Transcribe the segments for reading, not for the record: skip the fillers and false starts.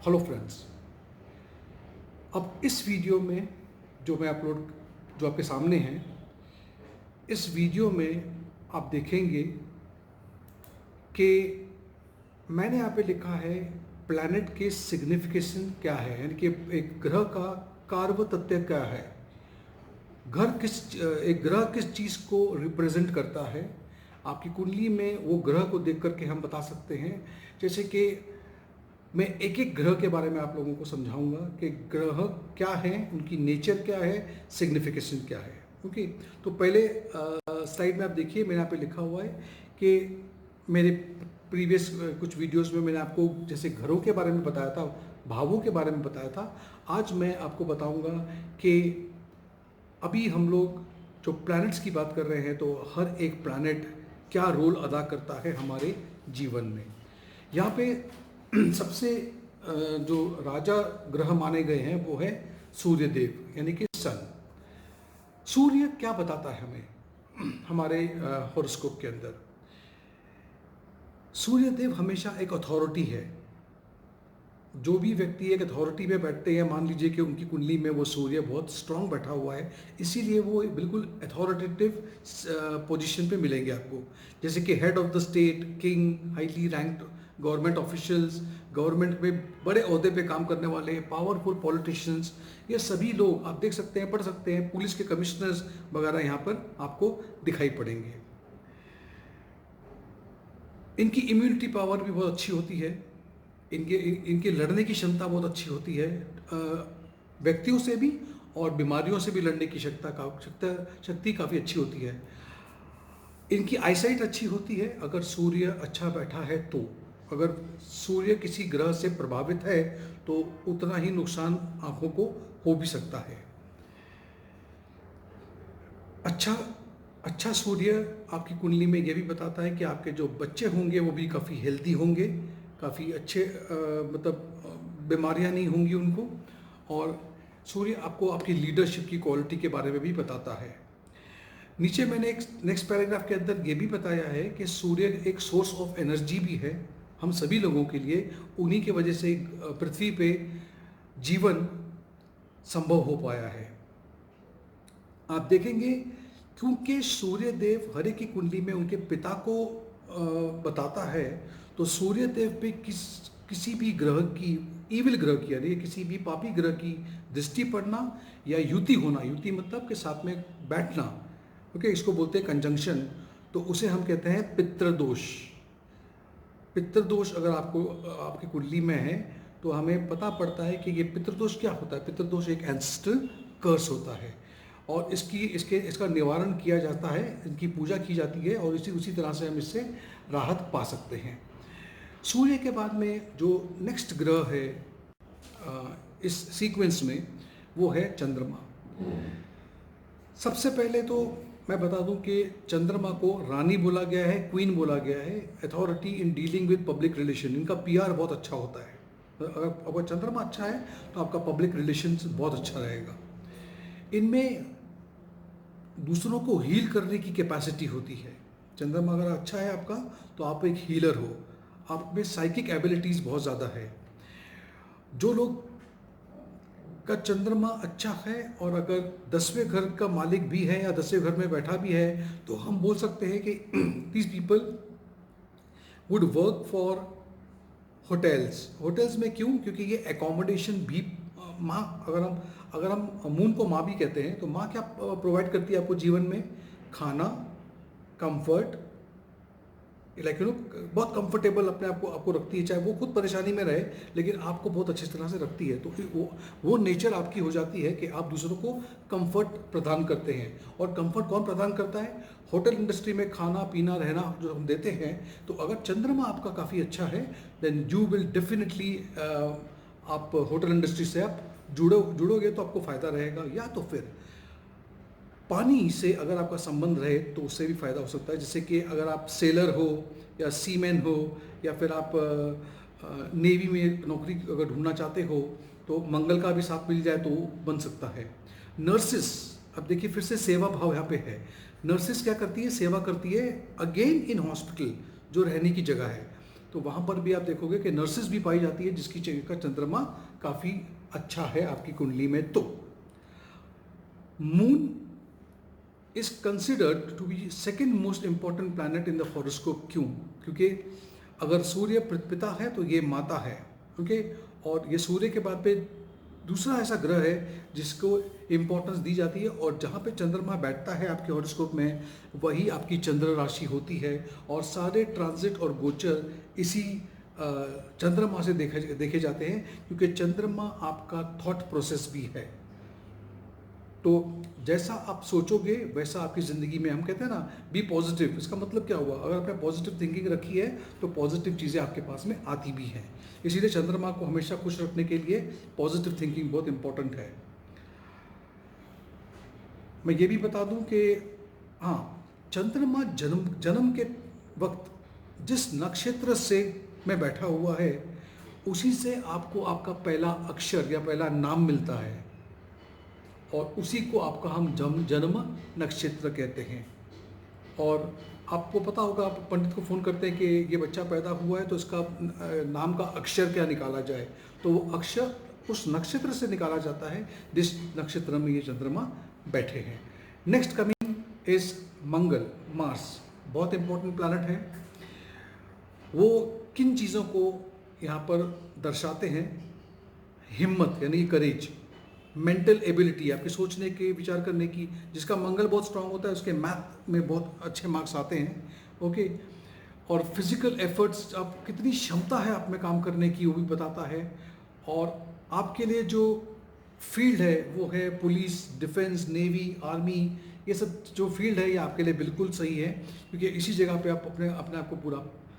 Hello friends, अब इस video में जो आपके सामने है, इस वीडियो में आप देखेंगे कि मैंने यहाँ पे लिखा है प्लैनेट के सिग्निफिकेशन क्या है, यानी कि एक ग्रह का कार्य तथ्य क्या है, एक ग्रह किस चीज़ को रिप्रेजेंट करता है। आपकी कुंडली में वो ग्रह को देख करके हम बता सकते हैं। जैसे कि मैं एक एक ग्रह के बारे में आप लोगों को समझाऊंगा कि ग्रह क्या हैं, उनकी नेचर क्या है, सिग्निफिकेशन क्या है। ओके, तो पहले स्लाइड में आप देखिए, मैंने यहाँ पे लिखा हुआ है कि मेरे प्रीवियस कुछ वीडियोस में मैंने आपको जैसे घरों के बारे में बताया था, भावों के बारे में बताया था। आज मैं आपको बताऊंगा कि अभी हम लोग जो प्लैनेट्स की बात कर रहे हैं, तो हर एक प्लैनेट क्या रोल अदा करता है हमारे जीवन में। यहाँ पे सबसे जो राजा ग्रह माने गए हैं वो है सूर्यदेव, यानी कि सन। सूर्य क्या बताता है हमें हमारे हॉरोस्कोप के अंदर? सूर्यदेव हमेशा एक अथॉरिटी है। जो भी व्यक्ति एक अथॉरिटी पे बैठते हैं, मान लीजिए कि उनकी कुंडली में वो सूर्य बहुत स्ट्रांग बैठा हुआ है, इसीलिए वो बिल्कुल अथॉरिटेटिव पोजीशन पे मिलेंगे आपको। जैसे कि head of the state, king, highly ranked government officials, government में बड़े ओहदे पे काम करने वाले, पावरफुल पॉलिटिशियंस, ये सभी लोग आप देख सकते हैं, पढ़ सकते हैं। पुलिस के कमिश्नर्स वगैरह यहाँ पर आपको दिखाई पड़ेंगे। इनकी इम्यूनिटी पावर भी बहुत अच्छी होती है, इनके लड़ने की क्षमता बहुत अच्छी होती है, व्यक्तियों से भी और बीमारियों से भी लड़ने की शक्ति काफ़ी अच्छी होती है। इनकी आईसाइट अच्छी होती है अगर सूर्य अच्छा बैठा है तो। अगर सूर्य किसी ग्रह से प्रभावित है तो उतना ही नुकसान आंखों को हो भी सकता है। अच्छा सूर्य आपकी कुंडली में यह भी बताता है कि आपके जो बच्चे होंगे वो भी काफ़ी हेल्दी होंगे, काफ़ी अच्छे, मतलब बीमारियां नहीं होंगी उनको। और सूर्य आपको आपकी लीडरशिप की क्वालिटी के बारे में भी बताता है। नीचे मैंने एक नेक्स्ट पैराग्राफ के अंदर ये भी बताया है कि सूर्य एक सोर्स ऑफ एनर्जी भी है हम सभी लोगों के लिए। उन्हीं की वजह से पृथ्वी पे जीवन संभव हो पाया है। आप देखेंगे क्योंकि सूर्य देव हर एक की कुंडली में उनके पिता को बताता है, तो सूर्य देव पे किसी भी ग्रह की, ईविल ग्रह की, यानी किसी भी पापी ग्रह की दृष्टि पड़ना या युति होना, युति मतलब के साथ में बैठना, ओके, इसको बोलते हैं कंजंक्शन, तो उसे हम कहते हैं पितृदोष। पितृदोष अगर आपकी कुंडली में है तो हमें पता पड़ता है कि ये पितृदोष क्या होता है। पितृदोष एक एंसेस्ट्रल कर्स होता है और इसका निवारण किया जाता है, इनकी पूजा की जाती है और उसी तरह से हम इससे राहत पा सकते हैं। सूर्य के बाद में जो नेक्स्ट ग्रह है इस सीक्वेंस में वो है चंद्रमा। सबसे पहले तो मैं बता दूं कि चंद्रमा को रानी बोला गया है, क्वीन बोला गया है, authority in dealing with public relation. इनका पीआर बहुत अच्छा होता है। अगर चंद्रमा अच्छा है तो आपका पब्लिक रिलेशंस बहुत अच्छा रहेगा। इनमें दूसरों को हील करने की कैपेसिटी होती है। चंद्रमा अगर अच्छा है आपका तो आप एक हीलर हो, आप में साइकिक एबिलिटीज़ बहुत ज़्यादा है। जो लोग का चंद्रमा अच्छा है और अगर 10वें घर का मालिक भी है या 10वें घर में बैठा भी है, तो हम बोल सकते हैं कि these people would work for hotels में। क्यों? क्योंकि ये एकोमोडेशन भी माँ, अगर हम मून को माँ भी कहते हैं, तो माँ क्या प्रोवाइड करती है आपको जीवन में? खाना, कंफर्ट, लाइक बहुत कंफर्टेबल अपने आपको रखती है। चाहे वो खुद परेशानी में रहे लेकिन आपको बहुत अच्छी तरह से रखती है। तो वो नेचर आपकी हो जाती है कि आप दूसरों को कंफर्ट प्रदान करते हैं। और कंफर्ट कौन प्रदान करता है? होटल इंडस्ट्री में खाना पीना रहना जो हम देते हैं। तो अगर चंद्रमा आपका काफ़ी अच्छा है देन यू विल डेफिनेटली, आप होटल इंडस्ट्री से आप जुड़ोगे तो आपको फ़ायदा रहेगा। या तो फिर पानी से अगर आपका संबंध रहे तो उससे भी फ़ायदा हो सकता है। जैसे कि अगर आप सेलर हो या सीमैन हो या फिर आप नेवी में नौकरी अगर ढूंढना चाहते हो तो मंगल का भी साथ मिल जाए तो बन सकता है। नर्सिस, अब देखिए फिर से सेवा भाव यहाँ पे है। नर्सिस क्या करती है? सेवा करती है अगेन इन हॉस्पिटल, जो रहने की जगह है। तो वहाँ पर भी आप देखोगे कि नर्सिस भी पाई जाती है जिसकी जगह का चंद्रमा काफ़ी अच्छा है आपकी कुंडली में। तो moon is considered to be second most important planet in the horoscope. क्यों? क्योंकि अगर सूर्य पिता है तो ये माता है, ओके। और ये सूर्य के बाद पे दूसरा ऐसा ग्रह है जिसको इम्पोर्टेंस दी जाती है, और जहाँ पे चंद्रमा बैठता है आपके हॉरोस्कोप में वही आपकी चंद्र राशि होती है, और सारे ट्रांजिट और गोचर इसी चंद्रमा से देखे जाते हैं, क्योंकि चंद्रमा आपका थॉट प्रोसेस भी है। तो जैसा आप सोचोगे वैसा आपकी ज़िंदगी में, हम कहते हैं ना बी पॉजिटिव, इसका मतलब क्या हुआ? अगर आपने पॉजिटिव थिंकिंग रखी है तो पॉजिटिव चीज़ें आपके पास में आती भी हैं। इसीलिए चंद्रमा को हमेशा खुश रखने के लिए पॉजिटिव थिंकिंग बहुत इंपॉर्टेंट है। मैं ये भी बता दूं कि हाँ, चंद्रमा जन्म के वक्त जिस नक्षत्र से में बैठा हुआ है उसी से आपको आपका पहला अक्षर या पहला नाम मिलता है, और उसी को आपका हम जन्म नक्षत्र कहते हैं। और आपको पता होगा, आप पंडित को फ़ोन करते हैं कि ये बच्चा पैदा हुआ है तो इसका नाम का अक्षर क्या निकाला जाए, तो वो अक्षर उस नक्षत्र से निकाला जाता है जिस नक्षत्र में ये चंद्रमा बैठे हैं। Next coming is Mangal, Mars, बहुत इंपॉर्टेंट प्लैनेट है। वो किन चीज़ों को यहाँ पर दर्शाते हैं? हिम्मत यानी करेज, मेंटल एबिलिटी, आपके सोचने के, विचार करने की। जिसका मंगल बहुत स्ट्रांग होता है उसके मैथ में बहुत अच्छे मार्क्स आते हैं, ओके। और फिजिकल एफर्ट्स, आप कितनी क्षमता है आप में काम करने की वो भी बताता है। और आपके लिए जो फील्ड है वो है पुलिस, डिफेंस, नेवी, आर्मी, ये सब जो फील्ड है ये आपके लिए बिल्कुल सही है, क्योंकि इसी जगह पे आप अपने आप को पूरा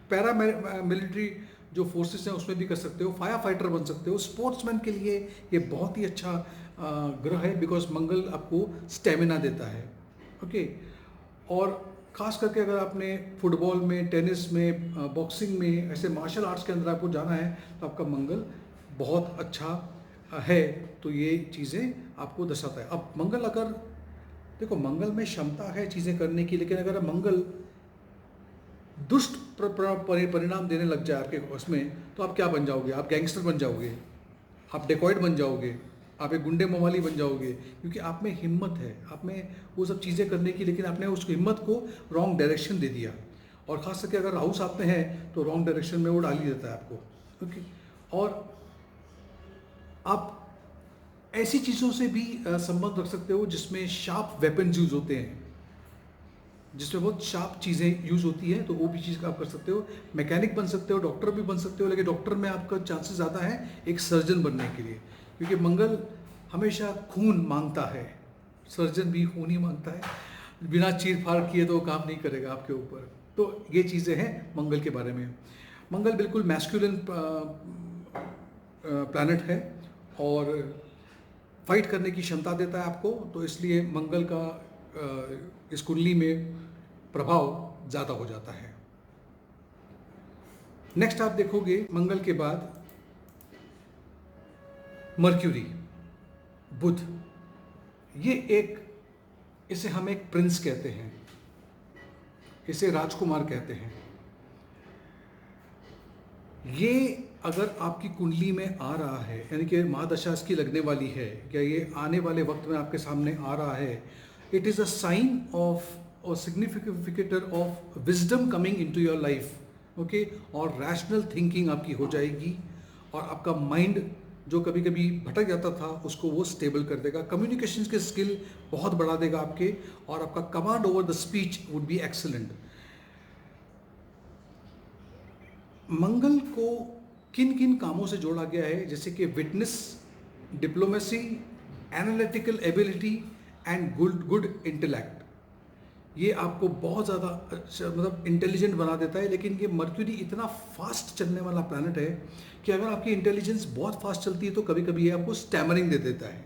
पैरा मिलिट्री जो फोर्सेस हैं उसमें भी कर सकते हो, फायर फाइटर बन सकते हो। स्पोर्ट्समैन के लिए ये बहुत ही अच्छा ग्रह है, बिकॉज मंगल आपको स्टेमिना देता है, ओके। और ख़ास करके अगर आपने फुटबॉल में, टेनिस में, बॉक्सिंग में, ऐसे मार्शल आर्ट्स के अंदर आपको जाना है तो आपका मंगल बहुत अच्छा है, तो ये चीज़ें आपको दर्शाता है। अब मंगल, अगर देखो मंगल में क्षमता है चीज़ें करने की, लेकिन अगर मंगल दुष्ट परिणाम देने लग जाए आपके उसमें, तो आप क्या बन जाओगे? आप गैंगस्टर बन जाओगे, आप डेकॉइट बन जाओगे, आप एक गुंडे मवाली बन जाओगे, क्योंकि आप में हिम्मत है, आप में वो सब चीज़ें करने की, लेकिन आपने उस हिम्मत को रॉन्ग डायरेक्शन दे दिया। और ख़ास करके अगर राहु साथ में है तो रॉन्ग डायरेक्शन में वो डाल ही देता है आपको, ओके। और आप ऐसी चीज़ों से भी संबंध रख सकते हो जिसमें शार्प वेपन्स यूज होते हैं, जिसमें बहुत शार्प चीज़ें यूज़ होती हैं, तो वो भी चीज़ आप कर सकते हो। मैकेनिक बन सकते हो, डॉक्टर भी बन सकते हो, लेकिन डॉक्टर में आपका चांसेस ज़्यादा है एक सर्जन बनने के लिए, क्योंकि मंगल हमेशा खून मांगता है, सर्जन भी खून ही मांगता है। बिना चीर फाड़ किए तो वो काम नहीं करेगा आपके ऊपर। तो ये चीज़ें हैं मंगल के बारे में। मंगल बिल्कुल मैस्कुलिन प्लैनेट है और फाइट करने की क्षमता देता है आपको, तो इसलिए मंगल का इस कुंडली में प्रभाव ज़्यादा हो जाता है। नेक्स्ट आप देखोगे मंगल के बाद मर्क्यूरी, बुध। ये एक, इसे हम एक प्रिंस कहते हैं, इसे राजकुमार कहते हैं। ये अगर आपकी कुंडली में आ रहा है, यानी कि महादशा इसकी लगने वाली है, क्या ये आने वाले वक्त में आपके सामने आ रहा है, it is a sign of और significator of wisdom coming into your life, okay. और रैशनल थिंकिंग आपकी हो जाएगी, और आपका माइंड जो कभी कभी भटक जाता था उसको वो स्टेबल कर देगा। कम्युनिकेशन के स्किल बहुत बढ़ा देगा आपके, और आपका command over the speech would be excellent. Mangal को किन किन कामों से जोड़ा गया है, जैसे कि witness, diplomacy, analytical ability and good intellect. ये आपको बहुत ज़्यादा मतलब इंटेलिजेंट बना देता है। लेकिन ये मर्क्यूरी इतना फास्ट चलने वाला प्लैनेट है कि अगर आपकी इंटेलिजेंस बहुत फास्ट चलती है तो कभी कभी ये आपको स्टैमरिंग दे देता है,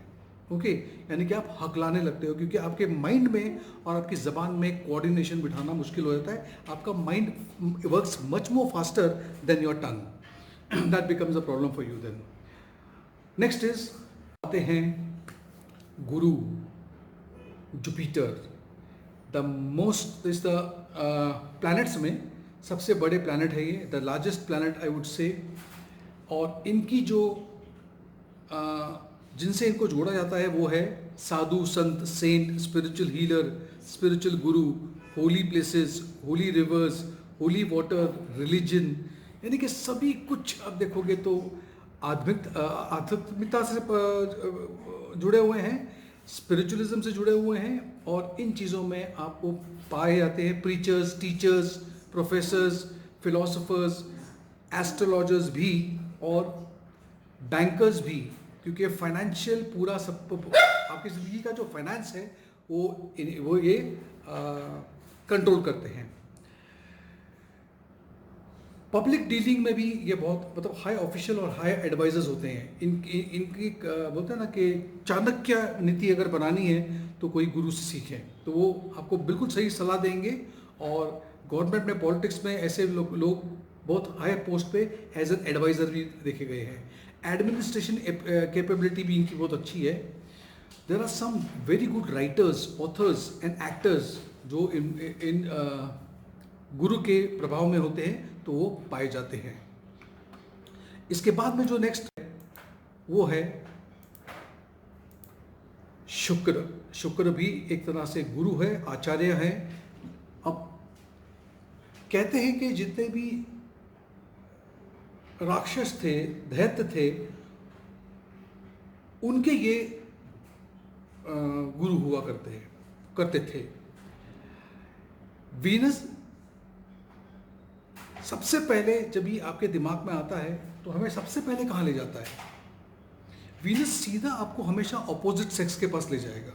ओके। यानी कि आप हकलाने लगते हो, क्योंकि आपके माइंड में और आपकी ज़बान में कोऑर्डिनेशन बिठाना मुश्किल हो जाता है। आपका mind works much more faster than your tongue, that becomes a problem for you then. Next is, आते हैं Guru, Jupiter, the most is the planets में सबसे बड़े प्लैनेट है ये, the largest planet I would say. और इनकी जो जिनसे इनको जोड़ा जाता है वो है साधु, संत, सेंट, स्पिरिचुअल हीलर, स्पिरिचुअल गुरु, Holi places, Holi reverse, holy water, religion, यानी कि सभी कुछ आप देखोगे तो आध्यात्मिकता से जुड़े हुए हैं, स्पिरिचुअलिज्म से जुड़े हुए हैं। और इन चीज़ों में आपको पाए जाते हैं preachers, teachers, professors, philosophers, astrologers भी, और बैंकर्स भी, क्योंकि फाइनेंशियल पूरा सब आपकी ज़िंदगी का जो फाइनेंस है वो ये कंट्रोल करते हैं। पब्लिक डीलिंग में भी ये बहुत मतलब हाई ऑफिशियल और हाई एडवाइजर्स होते हैं। इनकी बोलते हैं ना कि चाणक्य नीति अगर बनानी है तो कोई गुरु से सीखें, तो वो आपको बिल्कुल सही सलाह देंगे। और गवर्नमेंट में, पॉलिटिक्स में ऐसे लोग बहुत हाई पोस्ट पे एज एन एडवाइज़र भी देखे गए हैं। एडमिनिस्ट्रेशन कैपेबिलिटी भी इनकी बहुत अच्छी है। There are some very good writers, authors and actors जो इन गुरु के प्रभाव में होते हैं, तो वो पाए जाते हैं। इसके बाद में जो नेक्स्ट है वो है शुक्र। शुक्र भी एक तरह से गुरु है, आचार्य है। अब कहते हैं कि जितने भी राक्षस थे, दैत्य थे, उनके ये गुरु हुआ करते थे। वीनस सबसे पहले जब ये आपके दिमाग में आता है तो हमें सबसे पहले कहाँ ले जाता है? वीनस सीधा आपको हमेशा ऑपोजिट सेक्स के पास ले जाएगा।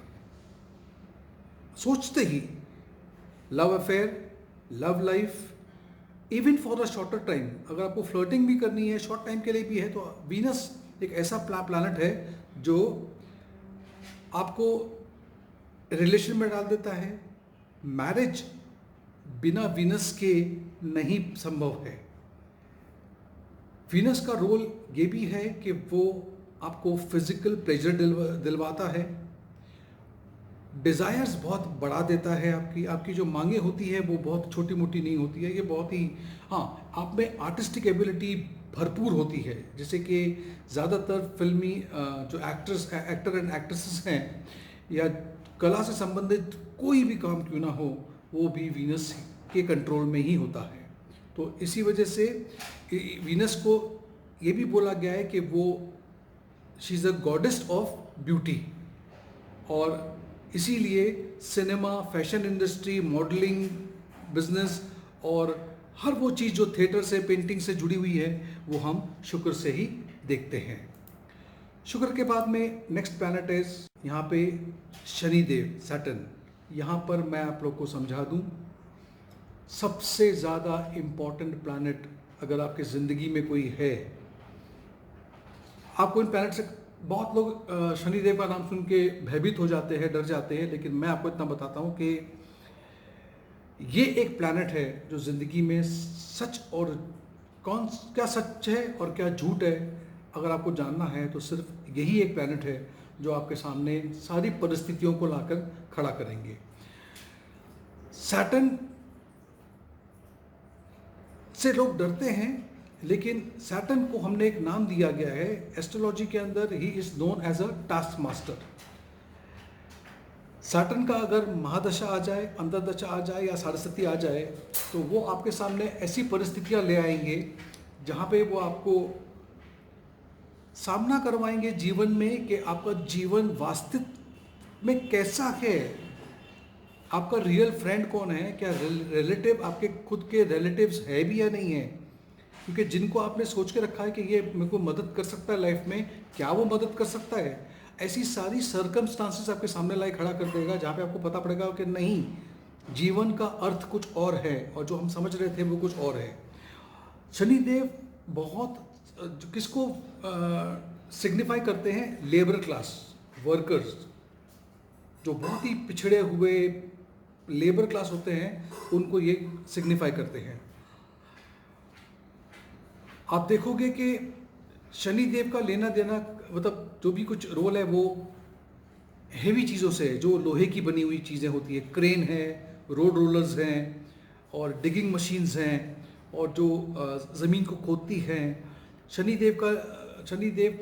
सोचते ही love affair, love life, even for a shorter time, अगर आपको फ्लर्टिंग भी करनी है, शॉर्ट टाइम के लिए भी है, तो वीनस एक ऐसा प्लैनेट है जो आपको रिलेशन में डाल देता है। मैरिज बिना वीनस के नहीं संभव है। वीनस का रोल ये भी है कि वो आपको फिजिकल प्लेजर दिलवाता है, डिज़ायर्स बहुत बढ़ा देता है। आपकी जो मांगे होती है वो बहुत छोटी मोटी नहीं होती है, ये बहुत ही, हाँ, आप में आर्टिस्टिक एबिलिटी भरपूर होती है। जैसे कि ज़्यादातर फिल्मी जो एक्टर एंड एक्ट्रेसेस हैं, या कला से संबंधित कोई भी काम क्यों ना हो, वो भी वीनस के कंट्रोल में ही होता है। तो इसी वजह से वीनस को ये भी बोला गया है कि वो she is a goddess of beauty. और इसीलिए cinema, fashion industry, modelling, business और हर वो चीज़ जो थिएटर से, पेंटिंग से जुड़ी हुई है, वो हम शुक्र से ही देखते हैं। शुक्र के बाद में नेक्स्ट प्लैनेट है यहाँ पे शनिदेव, सैटर्न। यहाँ पर मैं आप लोग को समझा दूँ, सबसे ज़्यादा इम्पॉर्टेंट प्लैनेट अगर आपकी ज़िंदगी में कोई है, आपको इन प्लैनेट से बहुत लोग शनिदेव का नाम सुन के भयभीत हो जाते हैं, डर जाते हैं, लेकिन मैं आपको इतना बताता हूँ कि ये एक प्लैनेट है जो ज़िंदगी में सच और क्या सच है और क्या झूठ है, अगर आपको जानना है तो सिर्फ यही एक प्लैनेट है जो आपके सामने सारी परिस्थितियों को लाकर खड़ा करेंगे। सैटर्न से लोग डरते हैं, लेकिन सैटर्न को हमने एक नाम दिया गया है एस्ट्रोलॉजी के अंदर, he is known as a task master. Saturn का अगर महादशा आ जाए, अंतर्दशा आ जाए या साढ़े आ जाए, तो वो आपके सामने ऐसी परिस्थितियां ले आएंगे जहां पे वो आपको सामना करवाएंगे जीवन में कि आपका जीवन वास्तविक में कैसा है, आपका रियल फ्रेंड कौन है, क्या रिलेटिव आपके खुद के रिलेटिव्स है भी या नहीं है। क्योंकि जिनको आपने सोच के रखा है कि ये मेरे को मदद कर सकता है लाइफ में, क्या वो मदद कर सकता है, ऐसी सारी सर्कमस्टांसेस आपके सामने लाई खड़ा कर देगा, जहाँ पे आपको पता पड़ेगा कि नहीं, जीवन का अर्थ कुछ और है और जो हम समझ रहे थे वो कुछ और है। शनिदेव बहुत किसको सिग्निफाई करते हैं? लेबर क्लास वर्कर्स, जो बहुत ही पिछड़े हुए लेबर क्लास होते हैं, उनको ये सिग्निफाई करते हैं। आप देखोगे कि शनिदेव का लेना देना, मतलब जो भी कुछ रोल है वो हेवी चीज़ों से है, जो लोहे की बनी हुई चीज़ें होती है, क्रेन है, रोड रोलर्स हैं और डिगिंग मशीन्स हैं, और जो ज़मीन को खोदती हैं। शनिदेव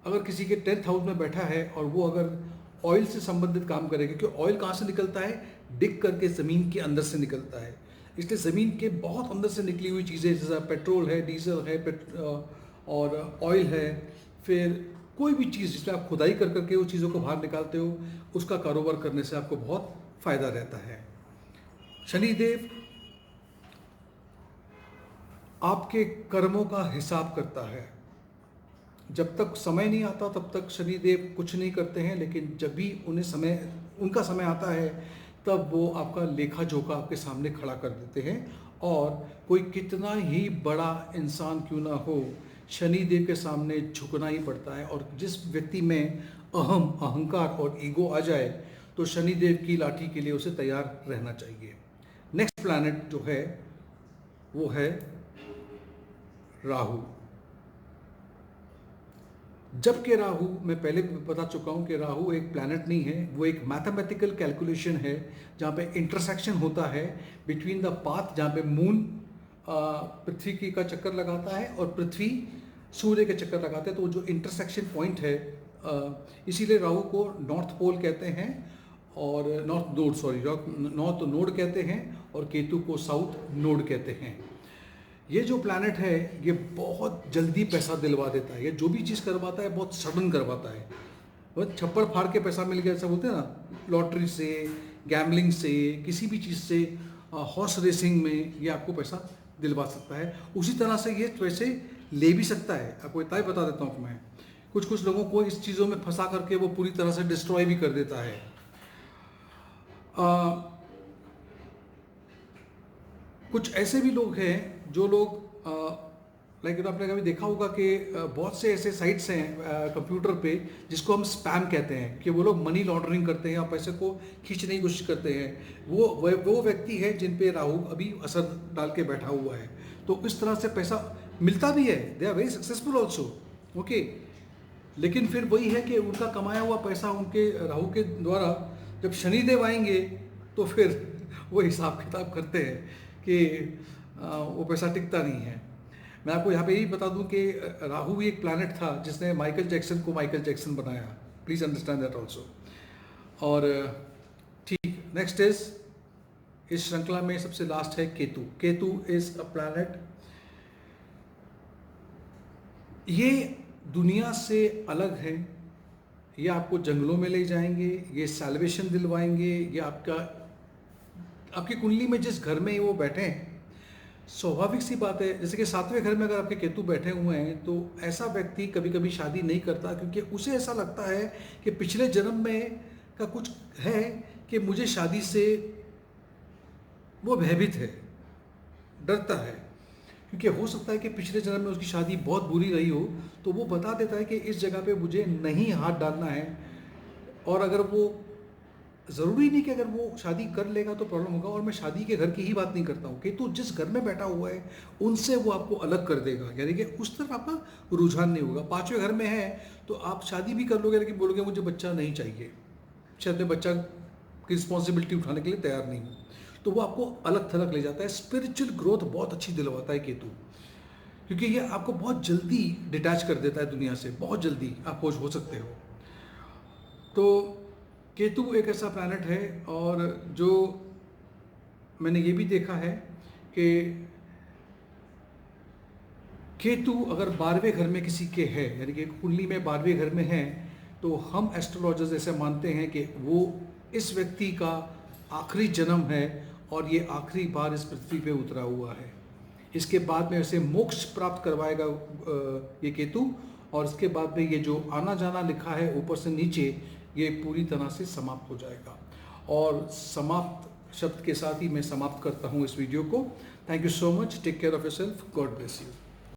अगर किसी के 10th हाउस में बैठा है और वो अगर ऑयल से संबंधित काम करेगा, क्योंकि ऑयल कहाँ से निकलता है, डिग करके ज़मीन के अंदर से निकलता है। इसलिए ज़मीन के बहुत अंदर से निकली हुई चीज़ें जैसा पेट्रोल है, डीजल है, और ऑयल है, फिर कोई भी चीज़ जिसमें आप खुदाई कर करके उस चीज़ों को बाहर निकालते हो, उसका कारोबार करने से आपको बहुत फ़ायदा रहता है। शनिदेव आपके कर्मों का हिसाब करता है। जब तक समय नहीं आता तब तक शनिदेव कुछ नहीं करते हैं, लेकिन जब भी उनका समय आता है तब वो आपका लेखा जोखा आपके सामने खड़ा कर देते हैं। और कोई कितना ही बड़ा इंसान क्यों ना हो, शनिदेव के सामने झुकना ही पड़ता है। और जिस व्यक्ति में अहंकार और ईगो आ जाए तो शनिदेव की लाठी के लिए उसे तैयार रहना चाहिए। नेक्स्ट प्लैनेट जो है वो है राहु। जबकि राहु, मैं पहले भी बता चुका हूँ कि राहु एक प्लैनेट नहीं है, वो एक मैथमेटिकल कैलकुलेशन है जहाँ पे इंटरसेक्शन होता है बिटवीन द पाथ, जहाँ पे मून पृथ्वी की का चक्कर लगाता है और पृथ्वी सूर्य के चक्कर लगाते हैं। तो जो इंटरसेक्शन पॉइंट है, इसीलिए राहु को नॉर्थ पोल कहते हैं और नॉर्थ नोड कहते हैं, और केतु को साउथ नोड कहते हैं। ये जो प्लैनेट है ये बहुत जल्दी पैसा दिलवा देता है। ये जो भी चीज़ करवाता है बहुत सडन करवाता है। बहुत छप्पड़ फाड़ के पैसा मिल गया, ऐसा बोलते हैं ना, लॉटरी से, गैम्बलिंग से, किसी भी चीज़ से, हॉर्स रेसिंग में ये आपको पैसा दिलवा सकता है। उसी तरह से ये पैसे ले भी सकता है। आपको इतना ही बता देता हूँ कि मैं कुछ लोगों को इस चीज़ों में फंसा करके वो पूरी तरह से डिस्ट्रॉय भी कर देता है। कुछ ऐसे भी लोग हैं जो लोग लाइक आपने कभी देखा होगा कि बहुत से ऐसे साइट्स हैं कंप्यूटर पे जिसको हम स्पैम कहते हैं, कि वो लोग मनी लॉन्ड्रिंग करते हैं या पैसे को खींचने की कोशिश करते हैं। वो व्यक्ति है जिन पे राहु अभी असर डाल के बैठा हुआ है। तो इस तरह से पैसा मिलता भी है, they are very successful also, okay. लेकिन फिर वही है कि उनका कमाया हुआ पैसा उनके राहु के द्वारा जब शनिदेव आएंगे तो फिर वो हिसाब किताब करते हैं कि वो पैसा टिकता नहीं है। मैं आपको यहाँ पे यही बता दूं कि राहु भी एक प्लैनेट था जिसने माइकल जैक्सन को माइकल जैक्सन बनाया। Please understand that also. और ठीक, नेक्स्ट इज, इस श्रृंखला में सबसे लास्ट है Ketu. Ketu is a planet, ये दुनिया से अलग है। ये आपको जंगलों में ले जाएंगे, ये सैल्वेशन दिलवाएंगे, ये आपकी कुंडली में जिस घर में वो बैठे हैं, स्वाभाविक सी बात है, जैसे कि 7वें घर में अगर आपके केतु बैठे हुए हैं तो ऐसा व्यक्ति कभी कभी शादी नहीं करता, क्योंकि उसे ऐसा लगता है कि पिछले जन्म में का कुछ है कि मुझे शादी से वो भयभीत है, डरता है। क्योंकि हो सकता है कि पिछले जन्म में उसकी शादी बहुत बुरी रही हो, तो वो बता देता है कि इस जगह पे मुझे नहीं हाथ डालना है। और अगर वो ज़रूरी नहीं कि अगर वो शादी कर लेगा तो प्रॉब्लम होगा, और मैं शादी के घर की ही बात नहीं करता हूँ। केतु जिस घर में बैठा हुआ है उनसे वो आपको अलग कर देगा, यानी कि उस तरफ आपका रुझान नहीं होगा। 5वें घर में है तो आप शादी भी कर लोगे लेकिन बोलोगे मुझे बच्चा नहीं चाहिए, शायद मैं बच्चा की रिस्पॉन्सिबिलिटी उठाने के लिए तैयार नहीं हूँ, तो वो आपको अलग थलग ले जाता है। स्पिरिचुअल ग्रोथ बहुत अच्छी दिलवाता है केतु, क्योंकि ये आपको बहुत जल्दी डिटैच कर देता है दुनिया से, बहुत जल्दी आप हो सकते हो। तो केतु एक ऐसा प्लैनेट है, और जो मैंने ये भी देखा है कि केतु अगर 12वें घर में किसी के है, यानी कि कुंडली में 12वें घर में है, तो हम एस्ट्रोलॉजर्स ऐसे मानते हैं कि वो इस व्यक्ति का आखिरी जन्म है और ये आखिरी बार इस पृथ्वी पे उतरा हुआ है। इसके बाद में उसे मोक्ष प्राप्त करवाएगा ये केतु, और इसके बाद में ये जो आना जाना लिखा है ऊपर से नीचे, ये पूरी तरह से समाप्त हो जाएगा। और समाप्त शब्द के साथ ही मैं समाप्त करता हूँ इस वीडियो को। Thank you so much, take care of yourself, God bless you.